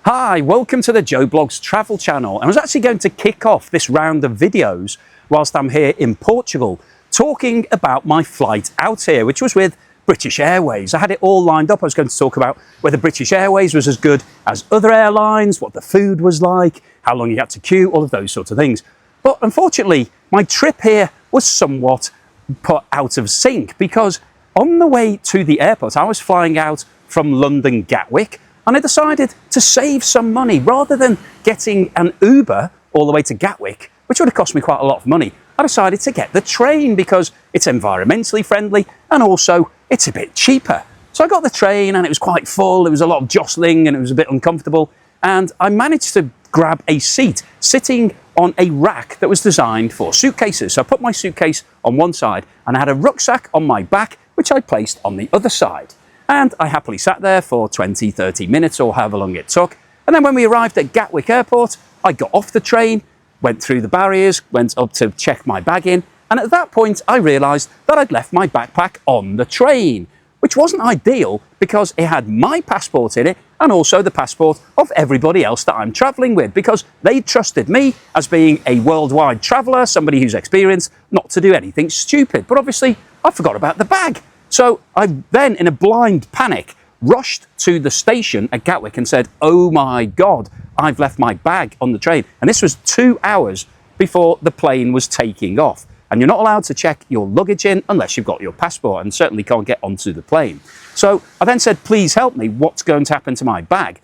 Hi, welcome to the Joe Blogs travel channel. I was actually going to kick off this round of videos whilst I'm here in Portugal, talking about my flight out here, which was with British Airways. I had it all lined up. I was going to talk about whether British Airways was as good as other airlines, what the food was like, how long you had to queue, all of those sorts of things. But unfortunately, my trip here was somewhat put out of sync because on the way to the airport, I was flying out from London Gatwick, and I decided to save some money. Rather than getting an Uber all the way to Gatwick, which would have cost me quite a lot of money, I decided to get the train because it's environmentally friendly and also it's a bit cheaper. So I got the train and it was quite full, there was a lot of jostling and it was a bit uncomfortable, and I managed to grab a seat sitting on a rack that was designed for suitcases. So I put my suitcase on one side and I had a rucksack on my back which I placed on the other side. And I happily sat there for 20, 30 minutes or however long it took. And then when we arrived at Gatwick Airport, I got off the train, went through the barriers, went up to check my bag in. And at that point, I realised that I'd left my backpack on the train, which wasn't ideal because it had my passport in it and also the passport of everybody else that I'm travelling with, because they trusted me as being a worldwide traveller, somebody who's experienced, not to do anything stupid. But obviously, I forgot about the bag. So I then, in a blind panic, rushed to the station at Gatwick and said, oh my God, I've left my bag on the train. And this was 2 hours before the plane was taking off. And you're not allowed to check your luggage in unless you've got your passport, and certainly can't get onto the plane. So I then said, please help me, what's going to happen to my bag?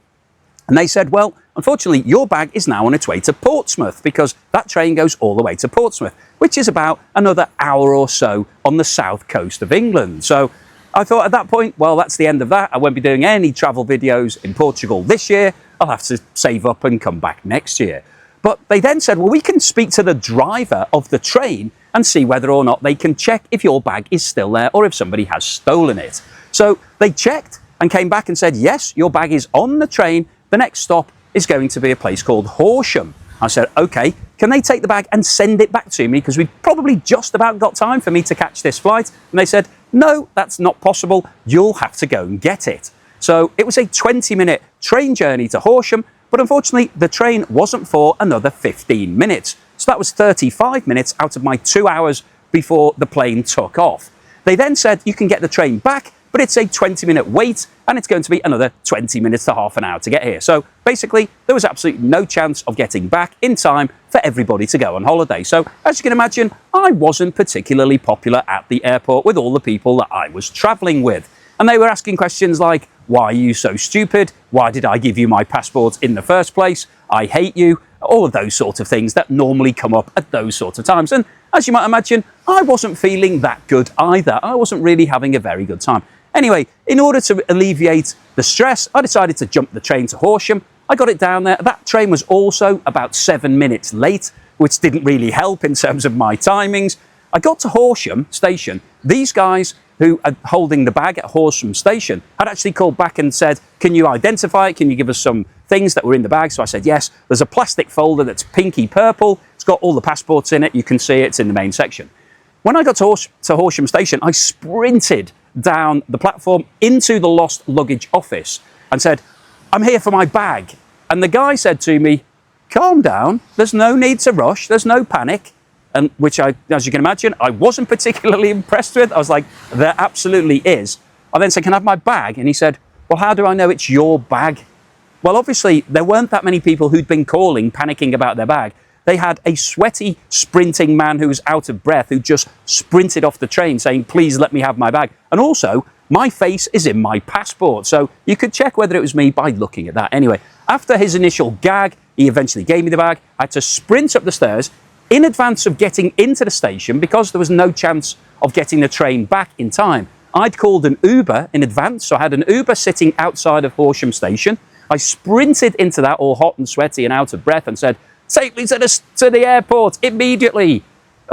And they said, well, unfortunately, your bag is now on its way to Portsmouth because that train goes all the way to Portsmouth, which is about another hour or so on the south coast of England. So I thought at that point, well, that's the end of that. I won't be doing any travel videos in Portugal this year. I'll have to save up and come back next year. But they then said, well, we can speak to the driver of the train and see whether or not they can check if your bag is still there or if somebody has stolen it. So they checked and came back and said, yes, your bag is on the train. The next stop is going to be a place called Horsham. I said, okay, can they take the bag and send it back to me? Because we've probably just about got time for me to catch this flight. And they said, no, that's not possible. You'll have to go and get it. So it was a 20-minute train journey to Horsham, but unfortunately the train wasn't for another 15 minutes. So that was 35 minutes out of my 2 hours before the plane took off. They then said, you can get the train back, but it's a 20-minute wait and it's going to be another 20 minutes to half an hour to get here. So basically, there was absolutely no chance of getting back in time for everybody to go on holiday. So as you can imagine, I wasn't particularly popular at the airport with all the people that I was traveling with. And they were asking questions like, why are you so stupid? Why did I give you my passport in the first place? I hate you. All of those sorts of things that normally come up at those sorts of times. And as you might imagine, I wasn't feeling that good either. I wasn't really having a very good time. Anyway, in order to alleviate the stress, I decided to jump the train to Horsham. I got it down there. That train was also about 7 minutes late, which didn't really help in terms of my timings. I got to Horsham station. These guys who are holding the bag at Horsham station had actually called back and said, can you identify it? Can you give us some things that were in the bag? So I said, yes, there's a plastic folder that's pinky purple. It's got all the passports in it. You can see it's in the main section. When I got to Horsham station, I sprinted down the platform into the lost luggage office and said, I'm here for my bag. And the guy said to me, calm down, there's no need to rush, there's no panic. And which I, as you can imagine, I wasn't particularly impressed with. I was like, there absolutely is. I then said, can I have my bag? And he said, well, how do I know it's your bag? Well, obviously, there weren't that many people who'd been calling, panicking about their bag. They had a sweaty, sprinting man who was out of breath, who just sprinted off the train saying, please let me have my bag. And also, my face is in my passport. So you could check whether it was me by looking at that. Anyway, after his initial gag, he eventually gave me the bag. I had to sprint up the stairs in advance of getting into the station because there was no chance of getting the train back in time. I'd called an Uber in advance, so I had an Uber sitting outside of Horsham station. I sprinted into that all hot and sweaty and out of breath and said, take me to the airport immediately.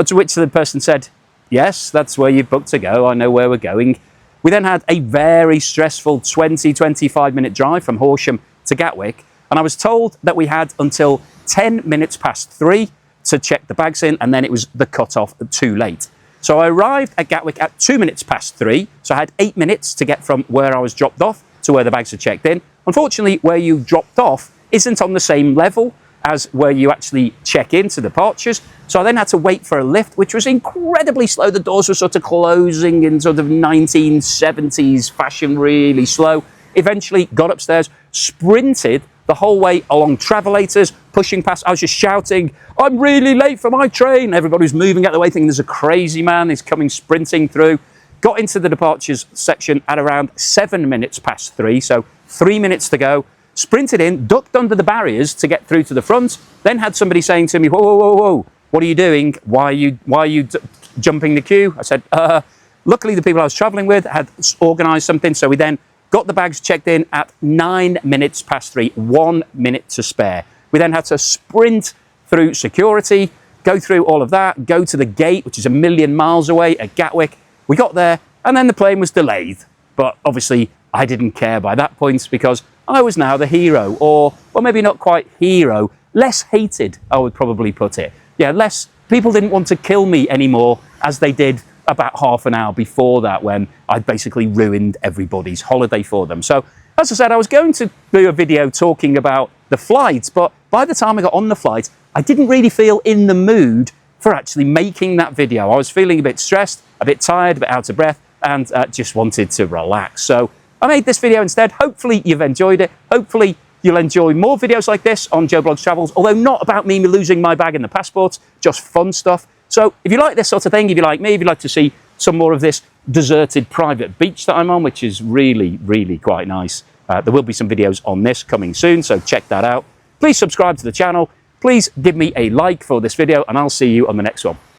To which the person said, yes, that's where you've booked to go. I know where we're going. We then had a very stressful 20-25 minute drive from Horsham to Gatwick. And I was told that we had until 10 minutes past 3 to check the bags in, and then it was the cut-off too late. So I arrived at Gatwick at 2 minutes past 3, so I had 8 minutes to get from where I was dropped off to where the bags are checked in. Unfortunately, where you dropped off isn't on the same level as where you actually check into departures. So I then had to wait for a lift, which was incredibly slow. The doors were sort of closing in sort of 1970s fashion, really slow. Eventually got upstairs, sprinted the whole way along travelators, pushing past. I was just shouting, "I'm really late for my train." Everybody was moving out of the way, thinking there's a crazy man, he's coming sprinting through. Got into the departures section at around 7 minutes past 3, so 3 minutes to go. Sprinted in, ducked under the barriers to get through to the front, then had somebody saying to me, "Whoa, whoa, whoa, whoa, what are you doing? Why are you jumping the queue?" I said, luckily the people I was traveling with had organised something, so we then got the bags checked in at 9 minutes past 3, 1 minute to spare. We then had to sprint through security, go through all of that, go to the gate, which is a million miles away at Gatwick. We got there, and then the plane was delayed. But obviously, I didn't care by that point because I was now the hero, or well, maybe not quite hero, less hated, I would probably put it. Yeah, less, people didn't want to kill me anymore as they did about half an hour before that, when I basically ruined everybody's holiday for them. So, as I said, I was going to do a video talking about the flights, but by the time I got on the flight, I didn't really feel in the mood for actually making that video. I was feeling a bit stressed, a bit tired, a bit out of breath, and just wanted to relax. So I made this video instead. Hopefully you've enjoyed it. Hopefully you'll enjoy more videos like this on Joe Blogs Travels, although not about me losing my bag and the passports, just fun stuff. So if you like this sort of thing, if you like me, if you'd like to see some more of this deserted private beach that I'm on, which is really, really quite nice, there will be some videos on this coming soon, so check that out. Please subscribe to the channel. Please give me a like for this video, and I'll see you on the next one.